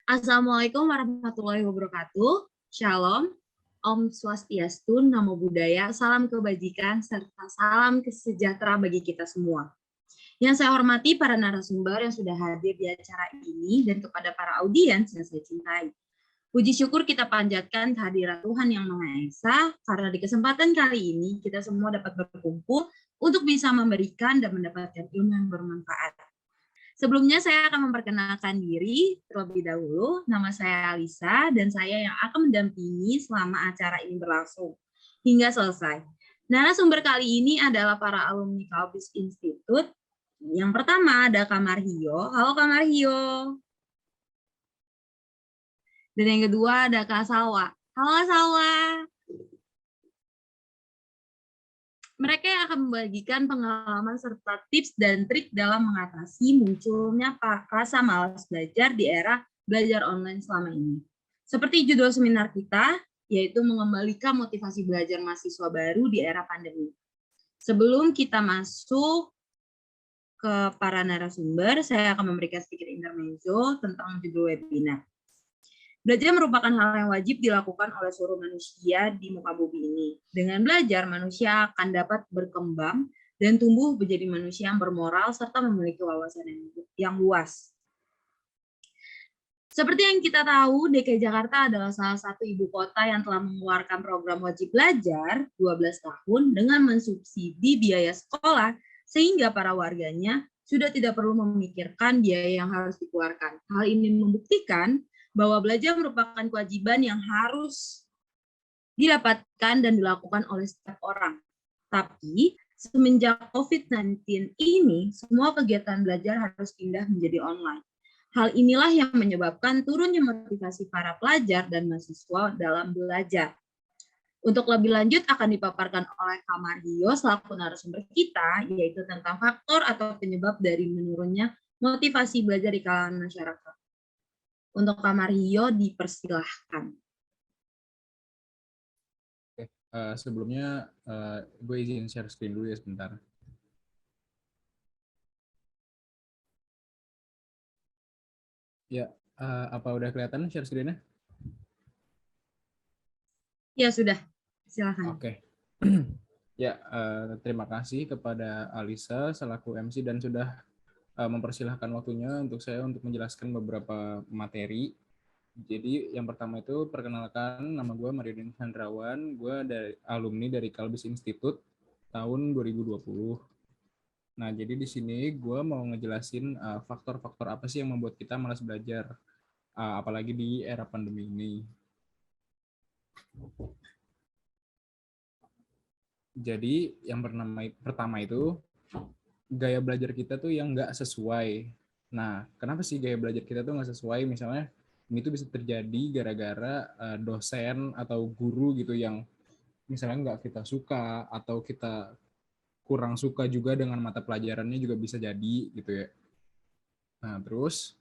Assalamualaikum warahmatullahi wabarakatuh. Shalom, Om Swastiastu, Namo Buddhaya, salam kebajikan, serta salam sejahtera bagi kita semua. Yang saya hormati para narasumber yang sudah hadir di acara ini dan kepada para audiens yang saya cintai. Puji syukur kita panjatkan kehadiran Tuhan Yang Maha Esa, karena di kesempatan kali ini kita semua dapat berkumpul untuk bisa memberikan dan mendapatkan ilmu yang bermanfaat. Sebelumnya saya akan memperkenalkan diri terlebih dahulu. Nama saya Alisa dan saya yang akan mendampingi selama acara ini berlangsung hingga selesai. Narasumber kali ini adalah para alumni Kalbis Institute. Yang pertama ada Kak Marhio. Halo Kak Marhio. Dan yang kedua ada Kak Salwa. Halo Salwa. Mereka yang akan membagikan pengalaman serta tips dan trik dalam mengatasi munculnya rasa malas belajar di era belajar online selama ini. Seperti judul seminar kita, yaitu mengembalikan motivasi belajar mahasiswa baru di era pandemi. Sebelum kita masuk ke para narasumber, saya akan memberikan sedikit intermezzo tentang judul webinar. Belajar merupakan hal yang wajib dilakukan oleh seluruh manusia di muka bumi ini. Dengan belajar, manusia akan dapat berkembang dan tumbuh menjadi manusia yang bermoral serta memiliki wawasan yang luas. Seperti yang kita tahu, DKI Jakarta adalah salah satu ibu kota yang telah mengeluarkan program wajib belajar 12 tahun dengan mensubsidi biaya sekolah, sehingga para warganya sudah tidak perlu memikirkan biaya yang harus dikeluarkan. Hal ini membuktikan bahwa belajar merupakan kewajiban yang harus didapatkan dan dilakukan oleh setiap orang. Tapi semenjak COVID-19 ini, semua kegiatan belajar harus pindah menjadi online. Hal inilah yang menyebabkan turunnya motivasi para pelajar dan mahasiswa dalam belajar. Untuk lebih lanjut akan dipaparkan oleh Kak Marhio selaku narasumber kita, yaitu tentang faktor atau penyebab dari menurunnya motivasi belajar di kalangan masyarakat. Untuk Kak Marhio dipersilahkan. Oke, sebelumnya gue izin share screen dulu ya sebentar. Ya, apa udah kelihatan share screen-nya? Ya sudah, silakan. Oke. Ya, terima kasih kepada Alisa selaku MC dan sudah mempersilahkan waktunya untuk saya untuk menjelaskan beberapa materi. Jadi yang pertama itu perkenalkan, nama gue Mariudin Chandrawan, gue dari alumni dari Kalbis Institute tahun 2020. Nah, jadi di sini gue mau ngejelasin faktor-faktor apa sih yang membuat kita malas belajar, apalagi di era pandemi ini. Jadi yang pertama itu gaya belajar kita tuh yang nggak sesuai. Nah, kenapa sih gaya belajar kita tuh nggak sesuai? Misalnya ini tuh bisa terjadi gara-gara dosen atau guru gitu yang misalnya nggak kita suka atau kita kurang suka juga dengan mata pelajarannya juga bisa jadi gitu ya. Nah, terus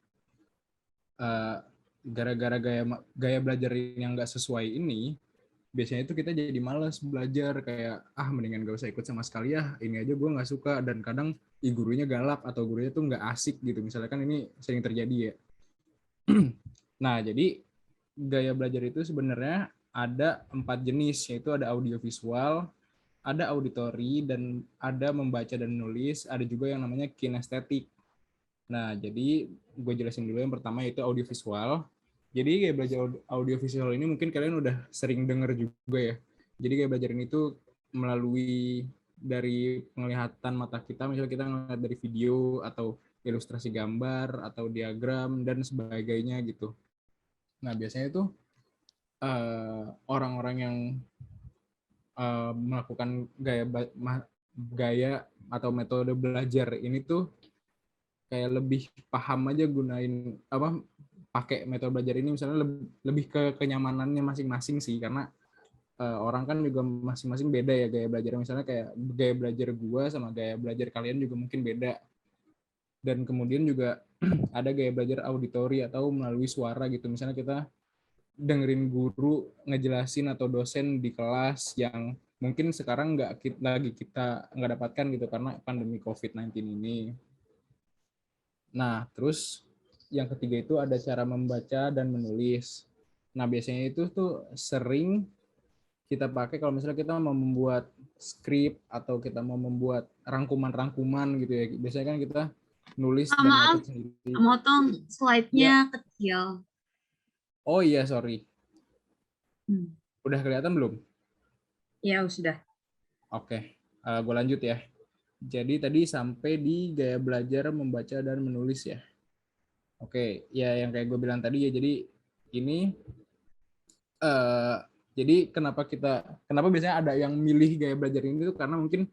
gara-gara gaya belajar yang nggak sesuai ini, biasanya itu kita jadi malas belajar, kayak mendingan gak usah ikut sama sekali ya, ini aja gue nggak suka, dan kadang gurunya galak atau gurunya tuh nggak asik gitu, misalnya kan ini sering terjadi ya. Nah, jadi gaya belajar itu sebenarnya ada 4 jenis, yaitu ada audiovisual, ada auditori, dan ada membaca dan menulis, ada juga yang namanya kinestetik. Nah, jadi gue jelasin dulu yang pertama yaitu audiovisual. Jadi kayak belajar audiovisual ini mungkin kalian udah sering denger juga ya. Jadi kayak belajar ini tuh melalui dari penglihatan mata kita, misalnya kita ngeliat dari video atau ilustrasi gambar atau diagram dan sebagainya gitu. Nah, biasanya itu orang-orang yang melakukan gaya atau metode belajar ini tuh kayak lebih paham aja gunain pakai metode belajar ini, misalnya lebih ke kenyamanannya masing-masing sih, karena orang kan juga masing-masing beda ya gaya belajar. Misalnya kayak gaya belajar gua sama gaya belajar kalian juga mungkin beda. Dan kemudian juga ada gaya belajar auditori atau melalui suara gitu, misalnya kita dengerin guru ngejelasin atau dosen di kelas yang mungkin sekarang lagi kita nggak dapatkan gitu karena pandemi COVID-19 ini. Nah, terus yang ketiga itu ada cara membaca dan menulis. Nah, biasanya itu tuh sering kita pakai kalau misalnya kita mau membuat skrip atau kita mau membuat rangkuman-rangkuman gitu ya. Biasanya kan kita nulis dan Maaf, ngetik sendiri. motong slide-nya Ya, kecil. oh iya, sorry. Hmm. Udah kelihatan belum? Ya, sudah. Oke, gue lanjut ya. Jadi tadi sampai di gaya belajar membaca dan menulis ya. Oke, ya yang kayak gue bilang tadi ya, jadi ini eh jadi kenapa biasanya ada yang milih gaya belajar ini tuh karena mungkin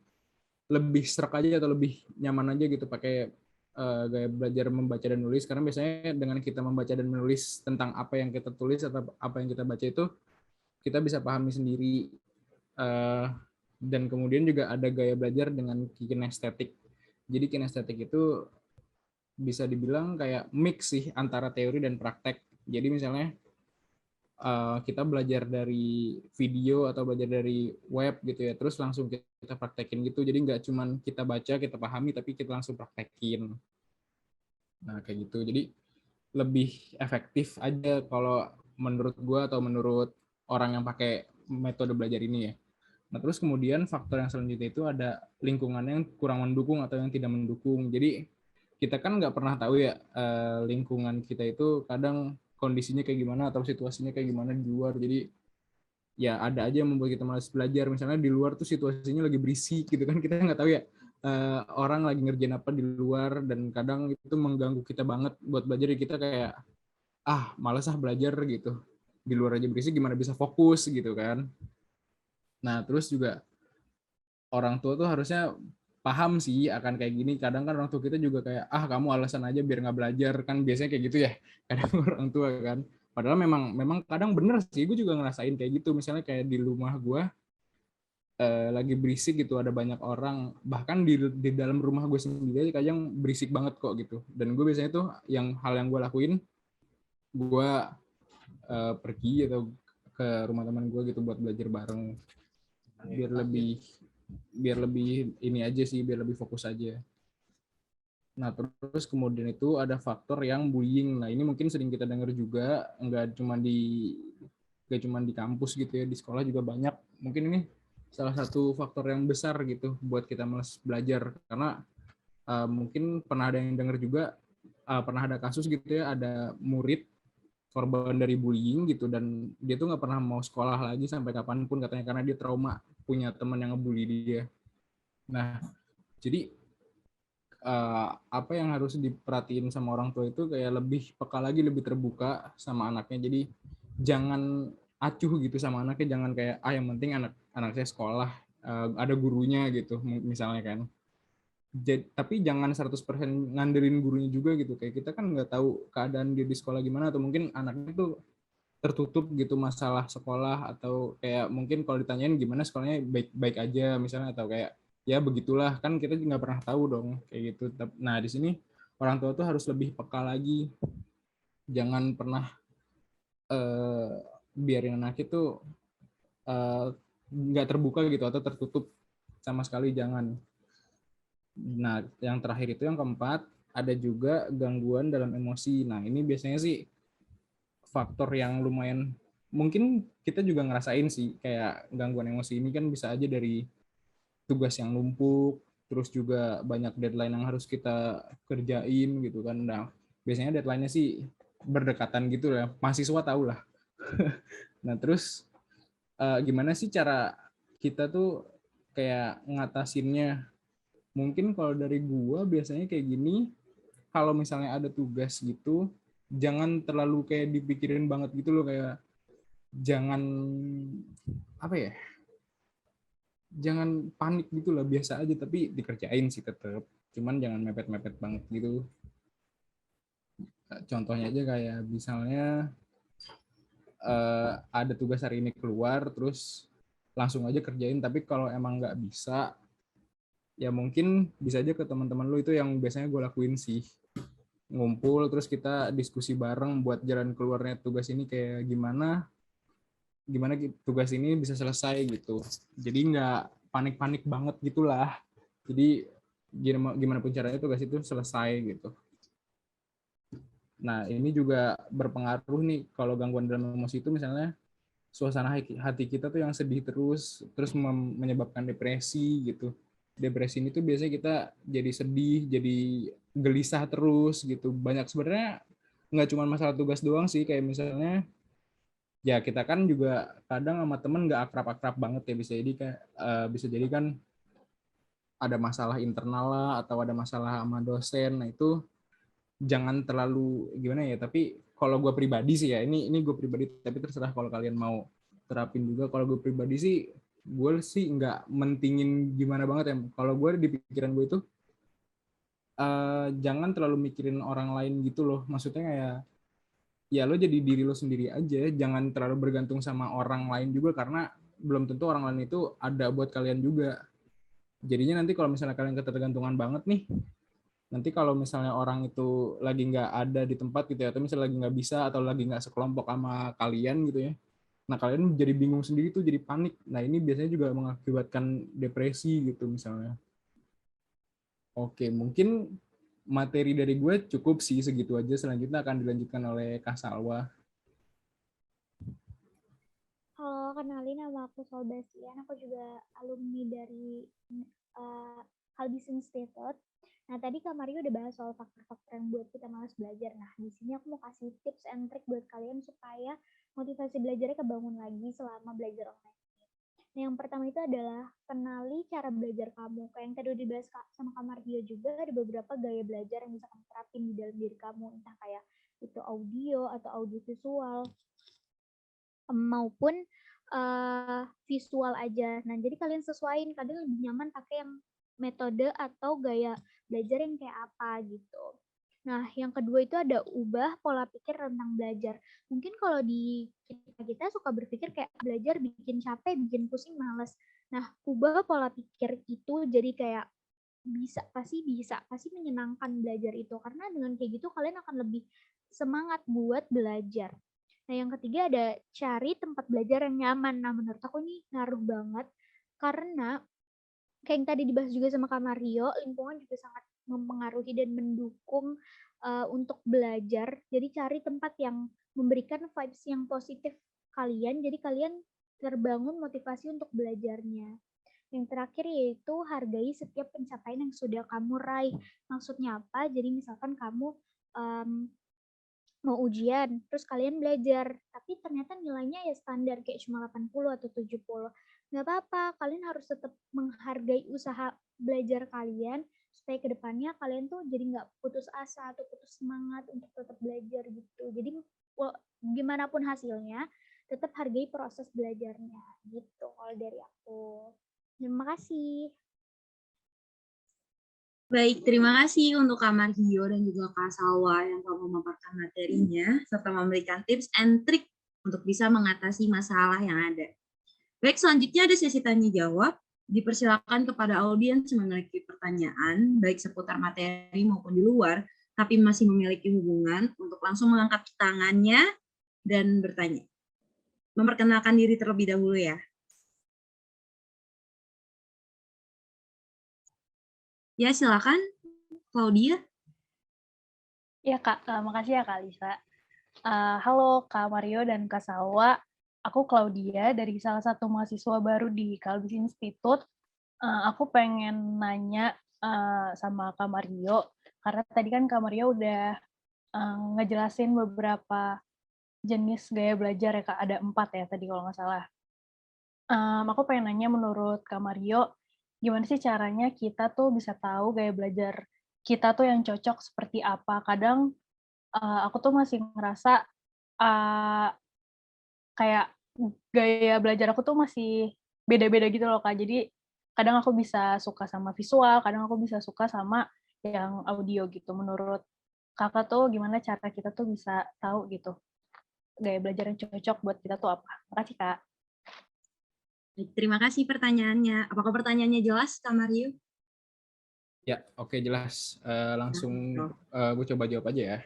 lebih serak aja atau lebih nyaman aja gitu pakai gaya belajar membaca dan menulis, karena biasanya dengan kita membaca dan menulis tentang apa yang kita tulis atau apa yang kita baca itu kita bisa pahami sendiri. Eh, dan kemudian juga ada gaya belajar dengan kinestetik. Jadi kinestetik itu bisa dibilang kayak mix sih antara teori dan praktek. Jadi misalnya kita belajar dari video atau belajar dari web gitu ya, terus langsung kita praktekin gitu. Jadi nggak cuman kita baca, kita pahami, tapi kita langsung praktekin. Nah kayak gitu. Jadi lebih efektif aja kalau menurut gua atau menurut orang yang pakai metode belajar ini ya. Nah terus kemudian faktor yang selanjutnya itu ada lingkungan yang kurang mendukung atau yang tidak mendukung. Jadi kita kan nggak pernah tahu ya lingkungan kita itu kadang kondisinya kayak gimana atau situasinya kayak gimana di luar. Jadi ya ada aja yang membuat kita malas belajar. Misalnya di luar tuh situasinya lagi berisik gitu kan, kita nggak tahu ya orang lagi ngerjain apa di luar, dan kadang itu mengganggu kita banget buat belajar. Jadi kita kayak malas belajar gitu. Di luar aja berisik, gimana bisa fokus gitu kan. Nah terus juga orang tua tuh harusnya paham sih akan kayak gini. Kadang kan orang tua kita juga kayak kamu alasan aja biar nggak belajar, kan biasanya kayak gitu ya kadang orang tua kan. Padahal memang memang kadang bener sih, gue juga ngerasain kayak gitu. Misalnya kayak di rumah gue lagi berisik gitu, ada banyak orang, bahkan di dalam rumah gue sendiri kadang berisik banget kok gitu. Dan gue biasanya tuh hal yang gue lakuin, gue pergi atau ke rumah teman gue gitu buat belajar bareng, biar lebih ini aja sih, biar lebih fokus aja. Nah, terus kemudian itu ada faktor yang bullying. Nah, ini mungkin sering kita dengar juga, nggak cuma di kampus gitu ya, di sekolah juga banyak. Mungkin ini salah satu faktor yang besar gitu buat kita malas belajar, karena mungkin pernah ada yang dengar juga, pernah ada kasus gitu ya, ada murid korban dari bullying gitu, dan dia tuh nggak pernah mau sekolah lagi sampai kapanpun katanya, karena dia trauma punya teman yang ngebully dia. Nah, jadi apa yang harus diperhatiin sama orang tua itu kayak lebih peka lagi, lebih terbuka sama anaknya. Jadi jangan acuh gitu sama anaknya, jangan kayak yang penting anak saya sekolah, ada gurunya gitu misalnya kan. Tapi jangan 100% ngandelin gurunya juga gitu. Kayak kita kan nggak tahu keadaan dia di sekolah gimana, atau mungkin anaknya tuh tertutup gitu masalah sekolah, atau kayak mungkin kalau ditanyain gimana sekolahnya, baik-baik aja misalnya, atau kayak ya begitulah, kan kita juga nggak pernah tahu dong kayak gitu. Nah di sini orang tua tuh harus lebih peka lagi, jangan pernah eh, biarin anak itu eh, nggak terbuka gitu atau tertutup sama sekali, jangan. Nah yang terakhir itu yang keempat, ada juga gangguan dalam emosi. Nah ini biasanya sih faktor yang lumayan, mungkin kita juga ngerasain sih, kayak gangguan emosi ini kan bisa aja dari tugas yang numpuk, terus juga banyak deadline yang harus kita kerjain gitu kan. Nah biasanya deadline-nya sih berdekatan gitu ya, mahasiswa tau lah. Nah terus gimana sih cara kita tuh kayak ngatasinnya? Mungkin kalau dari gua biasanya kayak gini, kalau misalnya ada tugas gitu, jangan terlalu kayak dipikirin banget gitu loh, kayak jangan apa ya, jangan panik gitu lah, biasa aja tapi dikerjain sih tetap, cuman jangan mepet-mepet banget gitu. Contohnya aja kayak misalnya ada tugas hari ini keluar, terus langsung aja kerjain. Tapi kalau emang nggak bisa, ya mungkin bisa aja ke teman-teman lu. Itu yang biasanya gue lakuin sih, ngumpul terus kita diskusi bareng buat jalan keluarnya tugas ini kayak gimana, gimana tugas ini bisa selesai gitu. Jadi nggak panik-panik banget gitulah. Jadi gimana pun caranya tugas itu selesai gitu. Nah, ini juga berpengaruh nih kalau gangguan dalam emosi itu misalnya suasana hati kita tuh yang sedih terus menyebabkan depresi gitu. Depresi ini tuh biasanya kita jadi sedih, jadi gelisah terus gitu. Banyak sebenarnya nggak cuma masalah tugas doang sih, kayak misalnya ya kita kan juga kadang sama temen nggak akrab-akrab banget ya, bisa jadi kan ada masalah internal lah atau ada masalah sama dosen. Nah itu jangan terlalu gimana ya, tapi kalau gue pribadi sih ya, ini gue pribadi, tapi terserah kalau kalian mau terapin juga. Kalau gue pribadi sih, gue sih nggak mentingin gimana banget ya. Kalau gue di pikiran gue itu jangan terlalu mikirin orang lain gitu loh. Maksudnya kayak ya lo jadi diri lo sendiri aja, jangan terlalu bergantung sama orang lain juga, karena belum tentu orang lain itu ada buat kalian juga. Jadinya nanti kalau misalnya kalian ketergantungan banget nih, nanti kalau misalnya orang itu lagi nggak ada di tempat gitu ya, atau misalnya lagi nggak bisa atau lagi nggak sekelompok sama kalian gitu ya, nah kalian jadi bingung sendiri tuh, jadi panik. Nah ini biasanya juga mengakibatkan depresi gitu misalnya. Oke, mungkin materi dari gue cukup sih segitu aja. Selanjutnya akan dilanjutkan oleh Kak Salwa. Halo, kenalin nama aku Solbasian. Aku juga alumni dari Kalbis Institute. Nah, tadi Kak Mario udah bahas soal faktor-faktor yang buat kita malas belajar. Nah, di sini aku mau kasih tips and trick buat kalian supaya motivasi belajarnya kebangun lagi selama belajar online. Nah, yang pertama itu adalah kenali cara belajar kamu. Kayak yang tadi udah dibahas sama Kak Mario juga, ada beberapa gaya belajar yang bisa kamu terapin di dalam diri kamu. Entah kayak itu audio atau audio visual, maupun visual aja. Nah, jadi kalian sesuaiin, kalian lebih nyaman pakai yang metode atau gaya belajar yang kayak apa gitu. Nah, yang kedua itu ada ubah pola pikir tentang belajar. Mungkin kalau di kita suka berpikir kayak belajar bikin capek, bikin pusing, males. Nah, ubah pola pikir itu jadi kayak pasti menyenangkan belajar itu, karena dengan kayak gitu kalian akan lebih semangat buat belajar. Nah, yang ketiga ada cari tempat belajar yang nyaman. Nah, menurut aku ini ngaruh banget karena kayak yang tadi dibahas juga sama Kak Mario, lingkungan juga sangat mempengaruhi dan mendukung untuk belajar. Jadi cari tempat yang memberikan vibes yang positif kalian, jadi kalian terbangun motivasi untuk belajarnya. Yang terakhir yaitu hargai setiap pencapaian yang sudah kamu raih. Maksudnya apa? Jadi misalkan kamu mau ujian, terus kalian belajar, tapi ternyata nilainya ya standar kayak cuma 80 atau 70. Nggak apa-apa, kalian harus tetap menghargai usaha belajar kalian, supaya kedepannya kalian tuh jadi nggak putus asa atau putus semangat untuk tetap belajar gitu. Jadi gimana pun hasilnya, tetap hargai proses belajarnya gitu kalau dari aku. Terima kasih. Baik, terima kasih untuk Kak Marhio dan juga Kak Salwa yang telah memaparkan materinya, serta memberikan tips and trik untuk bisa mengatasi masalah yang ada. Baik, selanjutnya ada sesi tanya-jawab. Dipersilakan kepada audiens yang memiliki pertanyaan, baik seputar materi maupun di luar, tapi masih memiliki hubungan, untuk langsung mengangkat tangannya dan bertanya. Memperkenalkan diri terlebih dahulu ya. Ya, silakan. Claudia. Ya Kak, makasih ya Kak Lisa. Halo Kak Mario dan Kak Salwa, aku Claudia dari salah satu mahasiswa baru di Kalbis Institute. Aku pengen nanya sama Kak Mario, karena tadi kan Kak Mario udah ngejelasin beberapa jenis gaya belajar ya Kak, ada 4 ya tadi kalau nggak salah. Aku pengen nanya menurut Kak Mario, gimana sih caranya kita tuh bisa tahu gaya belajar kita tuh yang cocok seperti apa? Kadang aku tuh masih ngerasa kayak gaya belajar aku tuh masih beda-beda gitu loh Kak. Jadi kadang aku bisa suka sama visual, kadang aku bisa suka sama yang audio gitu. Menurut Kakak tuh gimana cara kita tuh bisa tahu gitu gaya belajar yang cocok buat kita tuh apa? Makasih Kak. Terima kasih pertanyaannya. Apakah pertanyaannya jelas, Kak Mario? Ya, oke, jelas. Langsung gue coba jawab aja ya.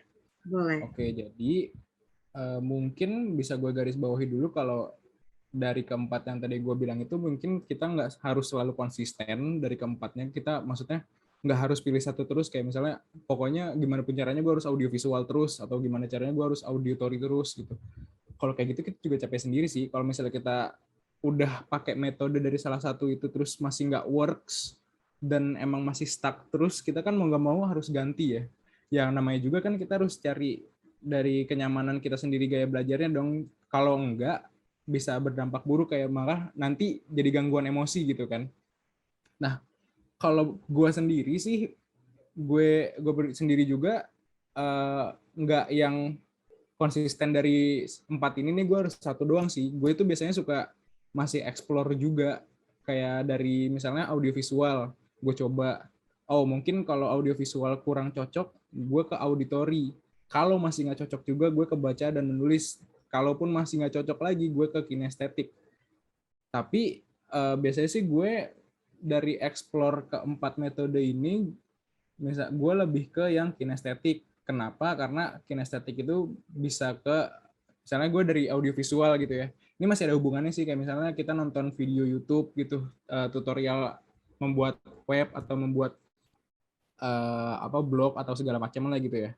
Boleh. Oke, jadi mungkin bisa gue garis bawahi dulu kalau dari keempat yang tadi gue bilang itu mungkin kita nggak harus selalu konsisten dari keempatnya. Kita maksudnya nggak harus pilih satu terus, kayak misalnya pokoknya gimana pun caranya gue harus audiovisual terus, atau gimana caranya gue harus auditory terus gitu. Kalau kayak gitu kita juga capek sendiri sih. Kalau misalnya kita udah pakai metode dari salah satu itu terus masih nggak works dan emang masih stuck terus, kita kan mau nggak mau harus ganti ya. Yang namanya juga kan kita harus cari dari kenyamanan kita sendiri gaya belajarnya dong. Kalau enggak bisa berdampak buruk, kayak malah nanti jadi gangguan emosi gitu kan. Nah, kalau gue sendiri sih, gue sendiri juga nggak yang konsisten dari 4 ini nih gue harus satu doang sih. Gue itu biasanya suka masih explore juga, kayak dari misalnya audiovisual gue coba, oh mungkin kalau audiovisual kurang cocok gue ke auditori, kalau masih nggak cocok juga gue ke baca dan menulis, kalaupun masih nggak cocok lagi gue ke kinestetik. Tapi biasanya sih gue dari explore keempat metode ini, misal gue lebih ke yang kinestetik. Kenapa? Karena kinestetik itu bisa ke, misalnya gue dari audiovisual gitu ya. Ini masih ada hubungannya sih, kayak misalnya kita nonton video YouTube gitu, tutorial membuat web atau membuat blog atau segala macam lah gitu ya.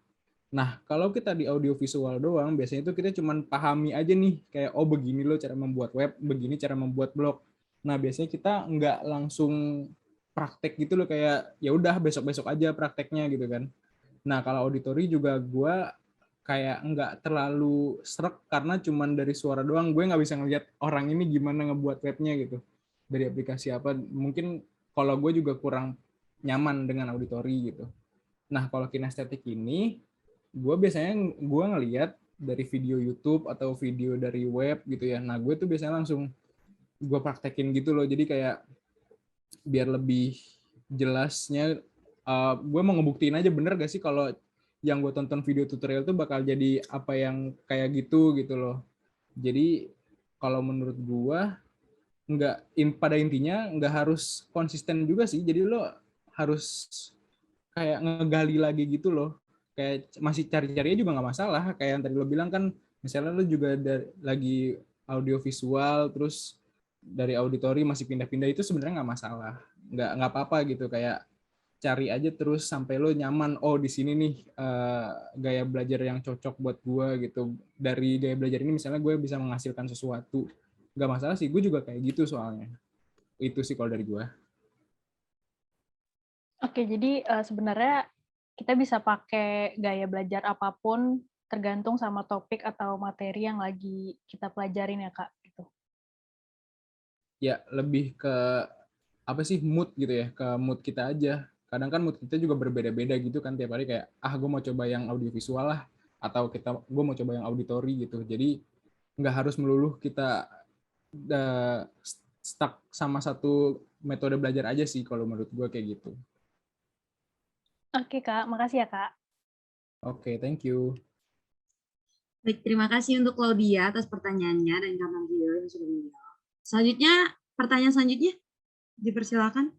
Nah, kalau kita di audiovisual doang, biasanya itu kita cuman pahami aja nih, kayak oh begini loh cara membuat web, begini cara membuat blog. Nah, biasanya kita nggak langsung praktek gitu loh, kayak ya udah besok-besok aja prakteknya gitu kan. Nah, kalau auditori juga gue kayak nggak terlalu srek, karena cuman dari suara doang, gue nggak bisa ngeliat orang ini gimana ngebuat webnya gitu, dari aplikasi apa. Mungkin kalau gue juga kurang nyaman dengan auditori gitu. Nah, kalau kinestetik ini, gue biasanya gue ngeliat dari video YouTube atau video dari web gitu ya. Nah, gue tuh biasanya langsung gue praktekin gitu loh. Jadi kayak biar lebih jelasnya, gue mau ngebuktiin aja bener gak sih kalau yang gue tonton video tutorial tuh bakal jadi apa yang kayak gitu loh. Jadi kalau menurut gue pada intinya nggak harus konsisten juga sih. Jadi lo harus kayak ngegali lagi gitu loh. Kayak masih cari-carinya juga nggak masalah. Kayak yang tadi lo bilang kan, misalnya lo juga lagi audiovisual terus dari auditori masih pindah-pindah, itu sebenarnya nggak masalah, nggak apa-apa gitu. Kayak cari aja terus sampai lo nyaman, oh di sini nih gaya belajar yang cocok buat gue gitu. Dari gaya belajar ini misalnya gue bisa menghasilkan sesuatu, nggak masalah sih. Gue juga kayak gitu soalnya. Itu sih kalau dari gue. Oke, jadi sebenarnya kita bisa pakai gaya belajar apapun tergantung sama topik atau materi yang lagi kita pelajarin ya, Kak. Gitu. Ya, lebih ke apa sih, mood gitu ya, ke mood kita aja. Kadang kan mood kita juga berbeda-beda gitu kan tiap hari, kayak gue mau coba yang audiovisual lah, atau gue mau coba yang auditori gitu. Jadi nggak harus melulu kita stuck sama satu metode belajar aja sih kalau menurut gue kayak gitu. Oke, Kak. Makasih ya, Kak. Oke, thank you. Baik, terima kasih untuk Claudia atas pertanyaannya dan Kak Mario yang sudah menjawab. Selanjutnya, pertanyaan selanjutnya dipersilakan.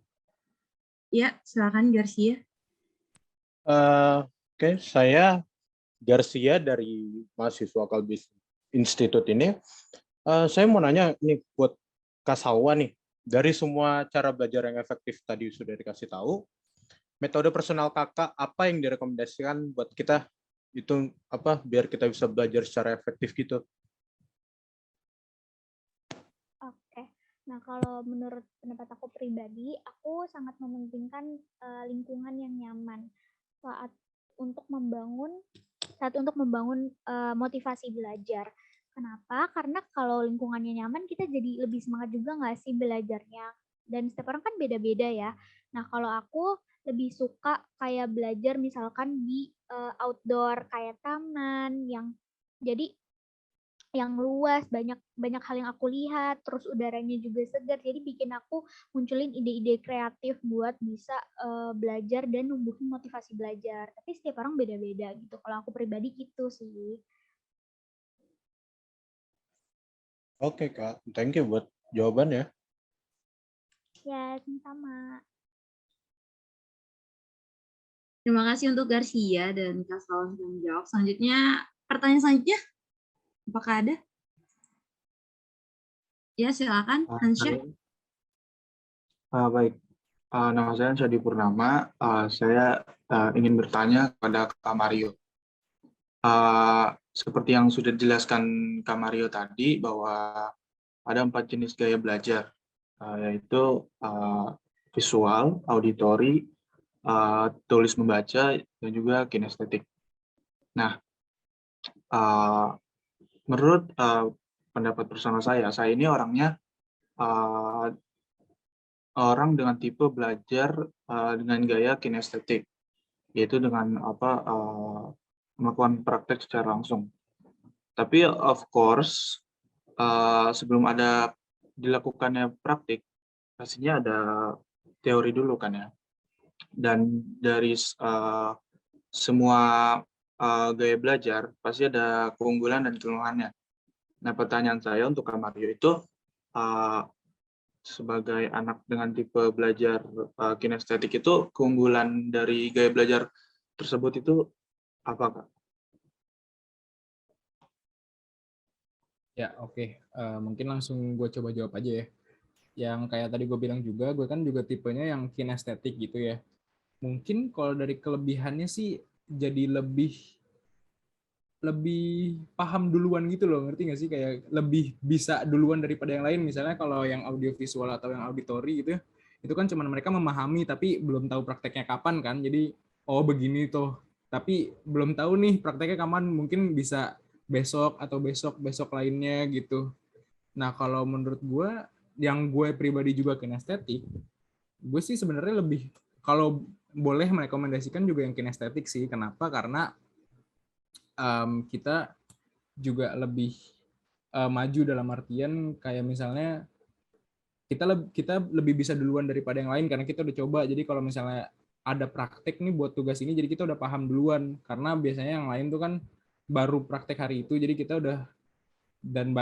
Ya, silakan Garcia. Oke, saya Garcia dari mahasiswa Kalbis Institute ini. Saya mau nanya nih buat Kak Salwa nih, dari semua cara belajar yang efektif tadi sudah dikasih tahu, metode personal kakak apa yang direkomendasikan buat kita itu apa biar kita bisa belajar secara efektif gitu? Oke. Nah, kalau menurut pendapat aku pribadi, aku sangat mementingkan lingkungan yang nyaman saat untuk membangun motivasi belajar. Kenapa? Karena kalau lingkungannya nyaman, kita jadi lebih semangat juga nggak sih belajarnya? Dan setiap orang kan beda-beda ya. Nah, kalau aku lebih suka kayak belajar misalkan di outdoor kayak taman yang jadi yang luas, banyak hal yang aku lihat, terus udaranya juga segar, jadi bikin aku munculin ide-ide kreatif buat bisa belajar dan numbuhin motivasi belajar. Tapi setiap orang beda-beda gitu. Kalau aku pribadi gitu sih. Oke Kak, thank you buat jawabannya. Ya, sama. Terima kasih untuk Garcia dan Kak Salwa sudah menjawab. Selanjutnya, pertanyaan selanjutnya, apakah ada? Ya, silakan, Hansya. Baik. Nama saya Sadi Purnama. Saya ingin bertanya kepada Kak Mario. Seperti yang sudah dijelaskan Kak Mario tadi, bahwa ada 4 jenis gaya belajar, yaitu visual, auditori, tulis membaca, dan juga kinestetik. Nah, menurut pendapat personal saya ini orangnya orang dengan tipe belajar dengan gaya kinestetik, yaitu dengan melakukan praktek secara langsung. Tapi of course, sebelum ada dilakukannya praktik, pastinya ada teori dulu kan ya. Dan dari semua gaya belajar pasti ada keunggulan dan kelemahannya. Nah, pertanyaan saya untuk Kak Mario itu, sebagai anak dengan tipe belajar kinestetik itu, keunggulan dari gaya belajar tersebut itu apa, Kak? Ya, oke. Mungkin langsung gue coba jawab aja ya. Yang kayak tadi gue bilang juga, gue kan juga tipenya yang kinestetik gitu ya. Mungkin kalau dari kelebihannya sih jadi lebih paham duluan gitu loh, ngerti nggak sih? Kayak lebih bisa duluan daripada yang lain. Misalnya kalau yang audiovisual atau yang auditori gitu ya, itu kan cuman mereka memahami tapi belum tahu prakteknya kapan kan. Jadi, oh begini tuh. Tapi belum tahu nih prakteknya kapan, mungkin bisa besok atau besok lainnya gitu. Nah, kalau menurut gue, yang gue pribadi juga kinestetik, gue sih sebenarnya lebih, kalau boleh merekomendasikan juga yang kinestetik sih. Kenapa? Karena kita juga lebih maju dalam artian kayak misalnya kita lebih bisa duluan daripada yang lain karena kita udah coba. Jadi kalau misalnya ada praktek nih buat tugas ini, jadi kita udah paham duluan. Karena biasanya yang lain tuh kan baru praktek hari itu, jadi kita udah dan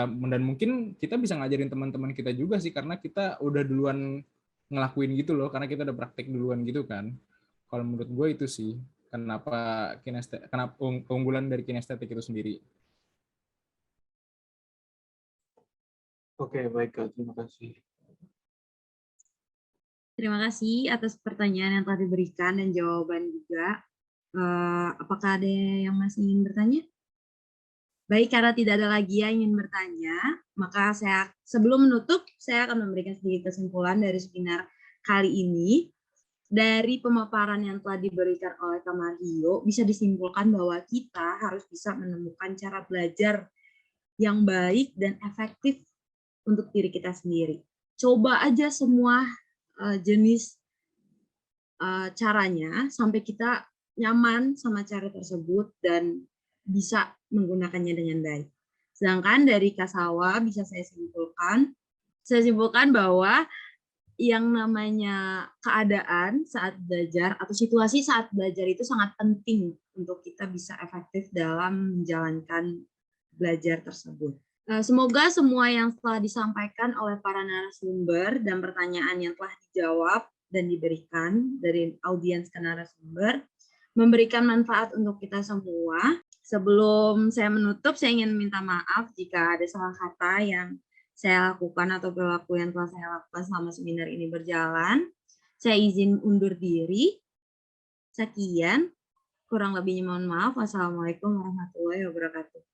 mungkin kita bisa ngajarin teman-teman kita juga sih karena kita udah duluan ngelakuin gitu loh, karena kita udah praktek duluan gitu kan. Kalau menurut gue itu sih kenapa keunggulan dari kinestetik itu sendiri. Oke, baik, Kak. Terima kasih. Terima kasih atas pertanyaan yang telah diberikan dan jawaban juga. Apakah ada yang masih ingin bertanya? Baik, karena tidak ada lagi yang ingin bertanya, maka sebelum menutup, saya akan memberikan sedikit kesimpulan dari seminar kali ini. Dari pemaparan yang telah diberikan oleh Kak Mario, bisa disimpulkan bahwa kita harus bisa menemukan cara belajar yang baik dan efektif untuk diri kita sendiri. Coba aja semua jenis caranya sampai kita nyaman sama cara tersebut dan bisa menggunakannya dengan baik. Sedangkan dari Kasawa bisa saya simpulkan bahwa yang namanya keadaan saat belajar atau situasi saat belajar itu sangat penting untuk kita bisa efektif dalam menjalankan belajar tersebut. Semoga semua yang telah disampaikan oleh para narasumber dan pertanyaan yang telah dijawab dan diberikan dari audiens ke narasumber memberikan manfaat untuk kita semua. Sebelum saya menutup, saya ingin minta maaf jika ada salah kata yang saya lakukan atau perilaku yang telah saya lakukan selama seminar ini berjalan. Saya izin undur diri. Sekian. Kurang lebihnya mohon maaf. Wassalamualaikum warahmatullahi wabarakatuh.